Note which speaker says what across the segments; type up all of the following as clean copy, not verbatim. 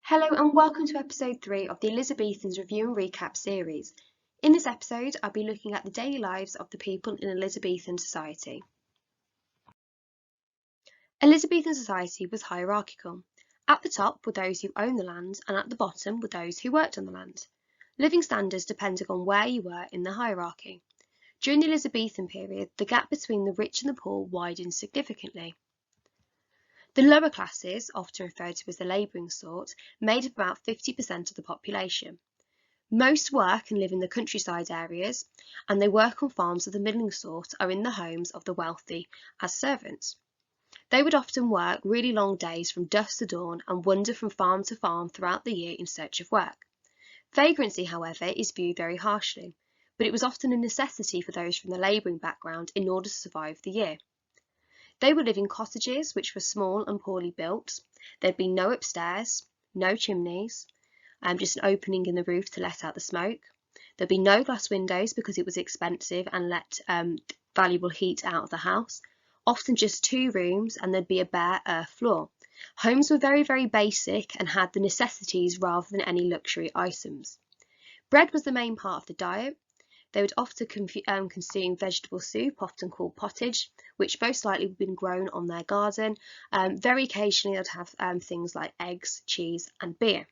Speaker 1: Hello and welcome to episode 3 of the Elizabethans Review and Recap series. In this episode, I'll be looking at the daily lives of the people in Elizabethan society. Elizabethan society was hierarchical. At the top were those who owned the land, and at the bottom were those who worked on the land. Living standards depended on where you were in the hierarchy. During the Elizabethan period, the gap between the rich and the poor widened significantly. The lower classes, often referred to as the labouring sort, made up about 50% of the population. Most work and live in the countryside areas, and they work on farms of the middling sort or in the homes of the wealthy as servants. They would often work really long days from dusk to dawn and wander from farm to farm throughout the year in search of work. Vagrancy, however, is viewed very harshly, but it was often a necessity for those from the labouring background in order to survive the year. They would live in cottages which were small and poorly built. There'd be no upstairs, no chimneys, just an opening in the roof to let out the smoke. There'd be no glass windows because it was expensive and let valuable heat out of the house. Often just 2 rooms, and there'd be a bare earth floor. Homes were very, very basic and had the necessities rather than any luxury items. Bread was the main part of the diet. They would often consume vegetable soup, often called pottage, which most likely would have been grown on their garden. Very occasionally they'd have things like eggs, cheese and beer.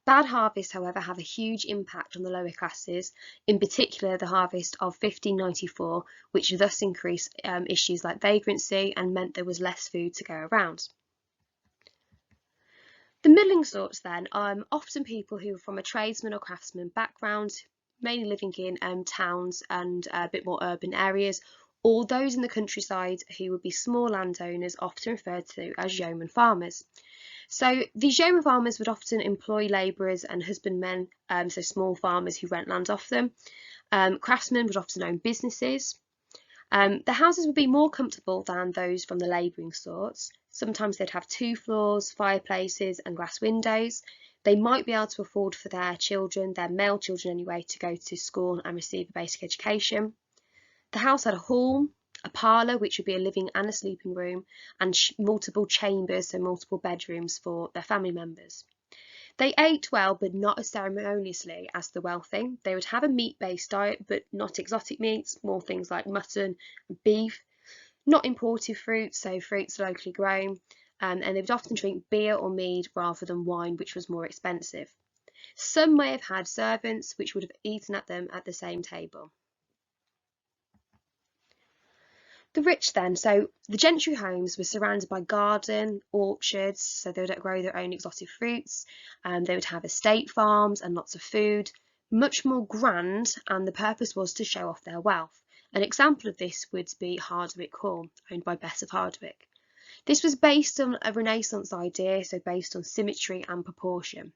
Speaker 1: Bad harvests, however, have a huge impact on the lower classes, in particular the harvest of 1594, which thus increased issues like vagrancy and meant there was less food to go around. The middling sorts then are often people who are from a tradesman or craftsman background, mainly living in towns and a bit more urban areas, or those in the countryside who would be small landowners, often referred to as yeoman farmers. So these yeoman farmers would often employ labourers and husbandmen, so small farmers who rent land off them. Craftsmen would often own businesses. The houses would be more comfortable than those from the labouring sorts. Sometimes they'd have 2 floors, fireplaces and glass windows. They might be able to afford for their children, their male children anyway, to go to school and receive a basic education. The house had a hall, a parlour, which would be a living and a sleeping room, and multiple chambers, so multiple bedrooms for their family members. They ate well, but not as ceremoniously as the wealthy. They would have a meat-based diet, but not exotic meats, more things like mutton and beef, not imported fruits, so fruits locally grown, and they would often drink beer or mead rather than wine, which was more expensive. Some may have had servants which would have eaten at them at the same table. The rich then, so the gentry homes were surrounded by garden, orchards, so they would grow their own exotic fruits, they would have estate farms and lots of food, much more grand, and the purpose was to show off their wealth. An example of this would be Hardwick Hall, owned by Bess of Hardwick. This was based on a Renaissance idea, so based on symmetry and proportion.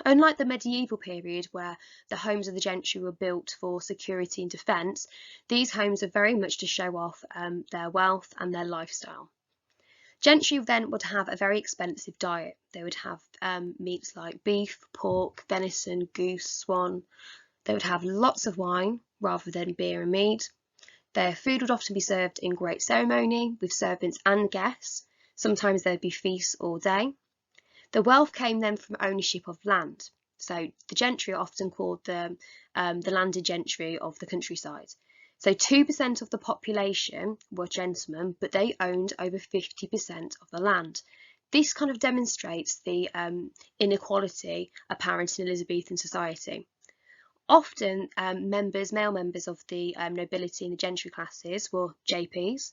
Speaker 1: Unlike the medieval period, where the homes of the gentry were built for security and defence, these homes are very much to show off their wealth and their lifestyle. Gentry then would have a very expensive diet. They would have meats like beef, pork, venison, goose, swan. They would have lots of wine rather than beer and mead. Their food would often be served in great ceremony with servants and guests. Sometimes there would be feasts all day. The wealth came then from ownership of land. So the gentry are often called the landed gentry of the countryside. So 2% of the population were gentlemen, but they owned over 50% of the land. This kind of demonstrates the inequality apparent in Elizabethan society. Often male members of the nobility and the gentry classes were JPs.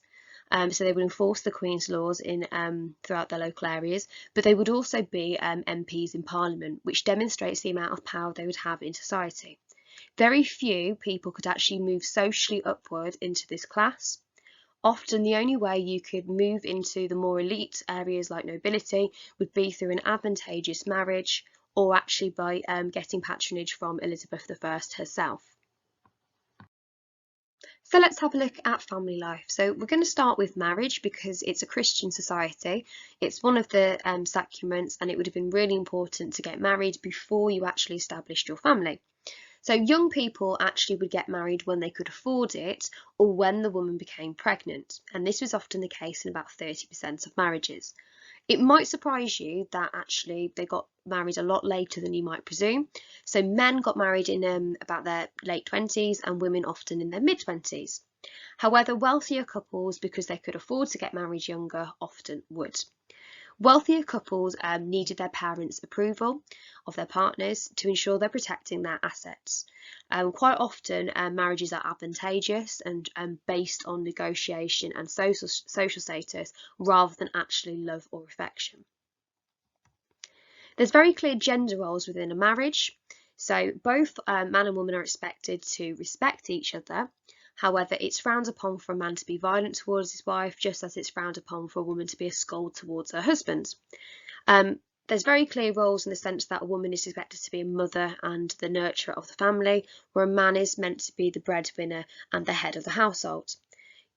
Speaker 1: So they would enforce the Queen's laws throughout their local areas, but they would also be MPs in Parliament, which demonstrates the amount of power they would have in society. Very few people could actually move socially upward into this class. Often the only way you could move into the more elite areas like nobility would be through an advantageous marriage, or actually by getting patronage from Elizabeth I herself. So let's have a look at family life. So we're going to start with marriage because it's a Christian society. It's one of the sacraments, and it would have been really important to get married before you actually established your family. So young people actually would get married when they could afford it or when the woman became pregnant, and this was often the case in about 30% of marriages. It might surprise you that actually they got married a lot later than you might presume. So men got married in about their late 20s and women often in their mid-20s. However, wealthier couples, because they could afford to get married younger, often would. Wealthier couples needed their parents' approval of their partners to ensure they're protecting their assets. Quite often, marriages are advantageous and based on negotiation and social status rather than actually love or affection. There's very clear gender roles within a marriage. So both man and woman are expected to respect each other. However, it's frowned upon for a man to be violent towards his wife, just as it's frowned upon for a woman to be a scold towards her husband. There's very clear roles in the sense that a woman is expected to be a mother and the nurturer of the family, where a man is meant to be the breadwinner and the head of the household.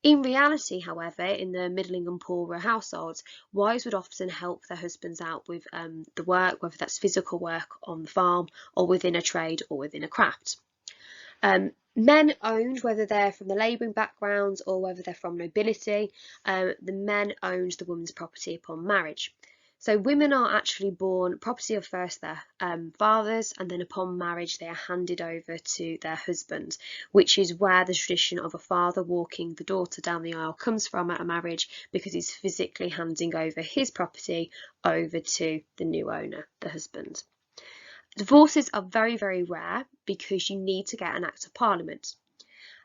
Speaker 1: In reality, however, in the middling and poorer households, wives would often help their husbands out with the work, whether that's physical work on the farm or within a trade or within a craft. Men owned, whether they're from the labouring backgrounds or whether they're from nobility, the men owned the woman's property upon marriage. So women are actually born property of first their fathers, and then upon marriage they are handed over to their husband, which is where the tradition of a father walking the daughter down the aisle comes from at a marriage, because he's physically handing over his property over to the new owner, the husband. Divorces are very, very rare because you need to get an Act of Parliament.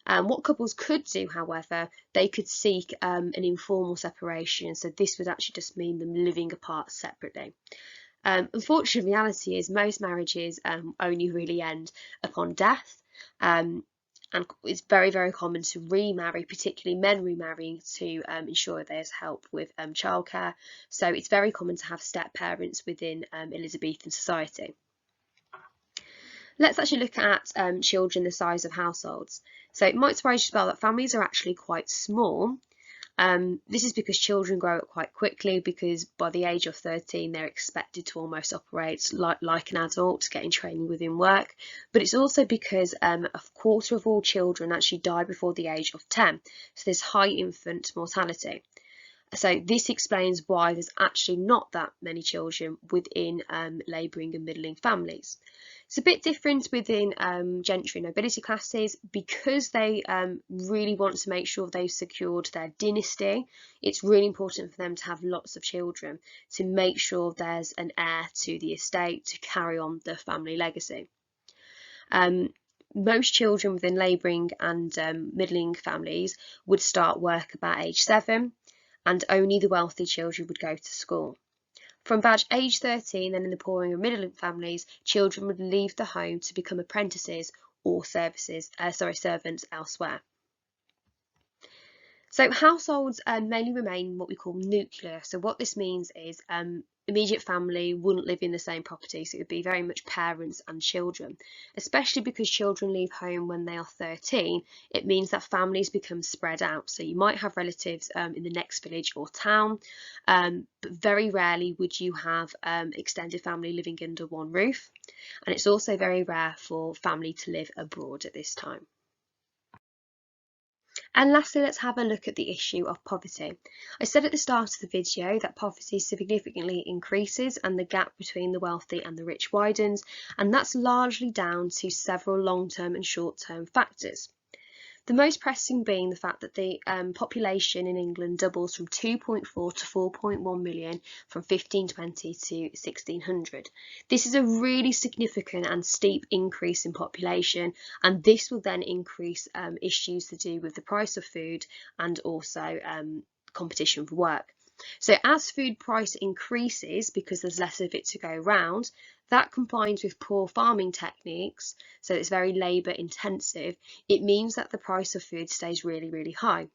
Speaker 1: What couples could do, however, they could seek an informal separation, so this would actually just mean them living apart separately. Unfortunately, reality is most marriages only really end upon death, and it's very, very common to remarry, particularly men remarrying to ensure there's help with childcare. So it's very common to have step parents within Elizabethan society. Let's actually look at children, the size of households. So it might surprise you as well that families are actually quite small. This is because children grow up quite quickly, because by the age of 13 they're expected to almost operate like an adult, getting training within work. But it's also because a quarter of all children actually die before the age of 10, so there's high infant mortality. So this explains why there's actually not that many children within labouring and middling families. It's a bit different within gentry and nobility classes, because they really want to make sure they've secured their dynasty. It's really important for them to have lots of children to make sure there's an heir to the estate to carry on the family legacy. Most children within labouring and middling families would start work about age 7, and only the wealthy children would go to school. From about age 13, and in the poorer and middling families, children would leave the home to become apprentices or servants elsewhere. So households mainly remain what we call nuclear. So what this means is immediate family wouldn't live in the same property, so it would be very much parents and children. Especially because children leave home when they are 13, it means that families become spread out. So you might have relatives in the next village or town, but very rarely would you have extended family living under one roof. And it's also very rare for family to live abroad at this time. And lastly, let's have a look at the issue of poverty. I said at the start of the video that poverty significantly increases and the gap between the wealthy and the rich widens, and that's largely down to several long-term and short-term factors. The most pressing being the fact that the population in England doubles from 2.4 to 4.1 million from 1520 to 1600. This is a really significant and steep increase in population, and this will then increase issues to do with the price of food and also competition for work. So as food price increases, because there's less of it to go around, that combined with poor farming techniques, so it's very labour intensive, it means that the price of food stays really, really high.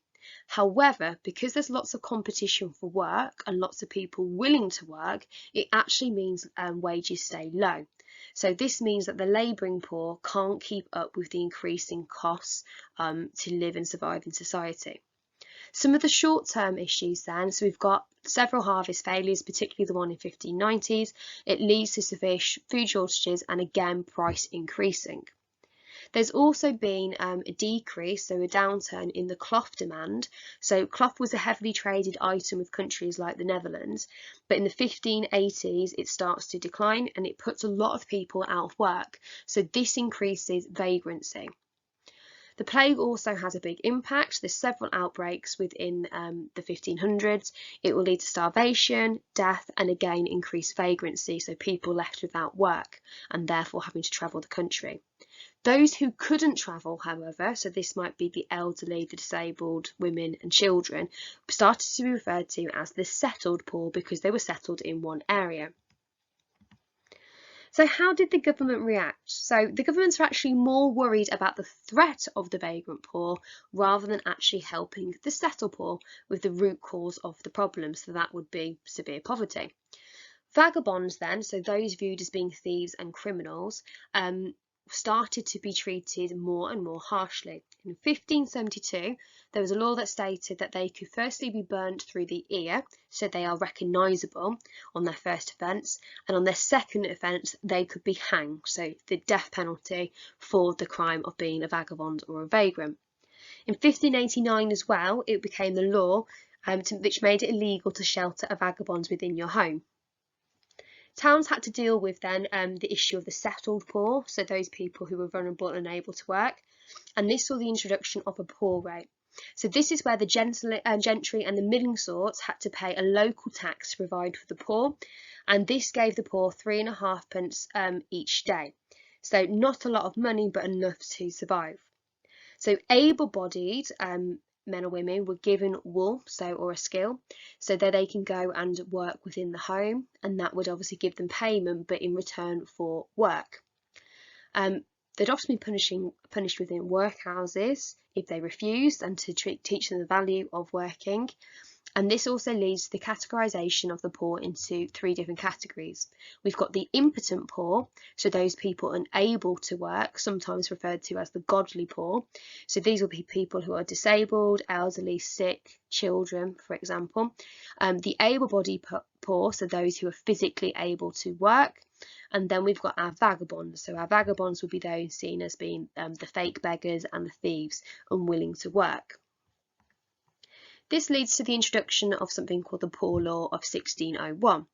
Speaker 1: However, because there's lots of competition for work and lots of people willing to work, it actually means wages stay low. So this means that the labouring poor can't keep up with the increasing costs to live and survive in society. Some of the short-term issues then, so we've got several harvest failures, particularly the one in 1590s. It leads to severe food shortages and again price increasing. There's also been a decrease, so a downturn in the cloth demand. So cloth was a heavily traded item with countries like the Netherlands, but in the 1580s it starts to decline and it puts a lot of people out of work. So this increases vagrancy. The plague also has a big impact. There's several outbreaks within the 1500s. It will lead to starvation, death, and again increased vagrancy, so people left without work and therefore having to travel the country. Those who couldn't travel, however, so this might be the elderly, the disabled, women and children, started to be referred to as the settled poor because they were settled in one area. So how did the government react? So the governments are actually more worried about the threat of the vagrant poor rather than actually helping the settled poor with the root cause of the problem, so that would be severe poverty. Vagabonds then, so those viewed as being thieves and criminals, started to be treated more and more harshly. In 1572, there was a law that stated that they could firstly be burnt through the ear, so they are recognisable on their first offence, and on their second offence they could be hanged, so the death penalty for the crime of being a vagabond or a vagrant. In 1589 as well, it became the law which made it illegal to shelter a vagabond within your home. Towns had to deal with then the issue of the settled poor, so those people who were vulnerable and unable to work, and this saw the introduction of a poor rate. So this is where the gentry and the middling sorts had to pay a local tax to provide for the poor, and this gave the poor 3.5p each day. So not a lot of money, but enough to survive. So able-bodied men or women were given wool, or a skill, so that they can go and work within the home, and that would obviously give them payment, but in return for work. They'd often be punished within workhouses if they refused, and to teach them the value of working. And this also leads to the categorisation of the poor into 3 different categories. We've got the impotent poor, so those people unable to work, sometimes referred to as the godly poor. So these will be people who are disabled, elderly, sick, children, for example. The able-bodied poor, so those who are physically able to work. And then we've got our vagabonds. So our vagabonds would be those seen as being the fake beggars and the thieves, unwilling to work. This leads to the introduction of something called the Poor Law of 1601.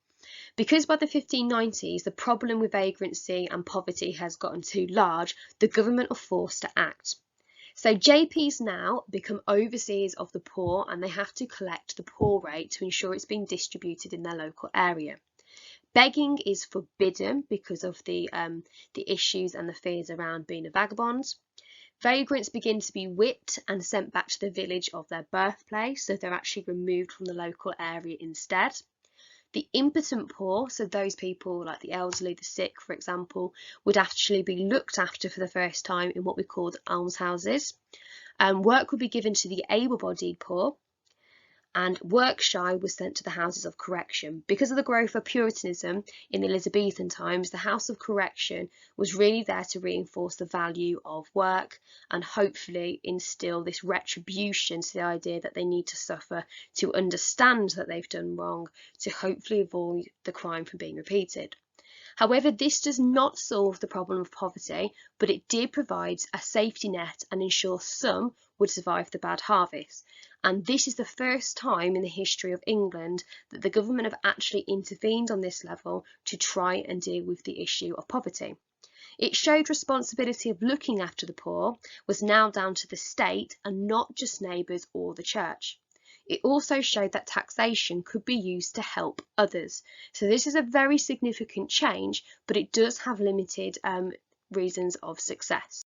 Speaker 1: Because by the 1590s the problem with vagrancy and poverty has gotten too large, the government are forced to act. So JPs now become overseers of the poor, and they have to collect the poor rate to ensure it's being distributed in their local area. Begging is forbidden because of the issues and the fears around being a vagabond. Vagrants begin to be whipped and sent back to the village of their birthplace, so they're actually removed from the local area instead. The impotent poor, so those people like the elderly, the sick, for example, would actually be looked after for the first time in what we called almshouses. Work would be given to the able-bodied poor, and work-shy was sent to the houses of correction. Because of the growth of Puritanism in the Elizabethan times, the House of Correction was really there to reinforce the value of work and hopefully instill this retribution to the idea that they need to suffer to understand that they've done wrong, to hopefully avoid the crime from being repeated. However, this does not solve the problem of poverty, but it did provide a safety net and ensure some would survive the bad harvest. And this is the first time in the history of England that the government have actually intervened on this level to try and deal with the issue of poverty. It showed responsibility of looking after the poor was now down to the state and not just neighbours or the church. It also showed that taxation could be used to help others. So this is a very significant change, but it does have limited reasons of success.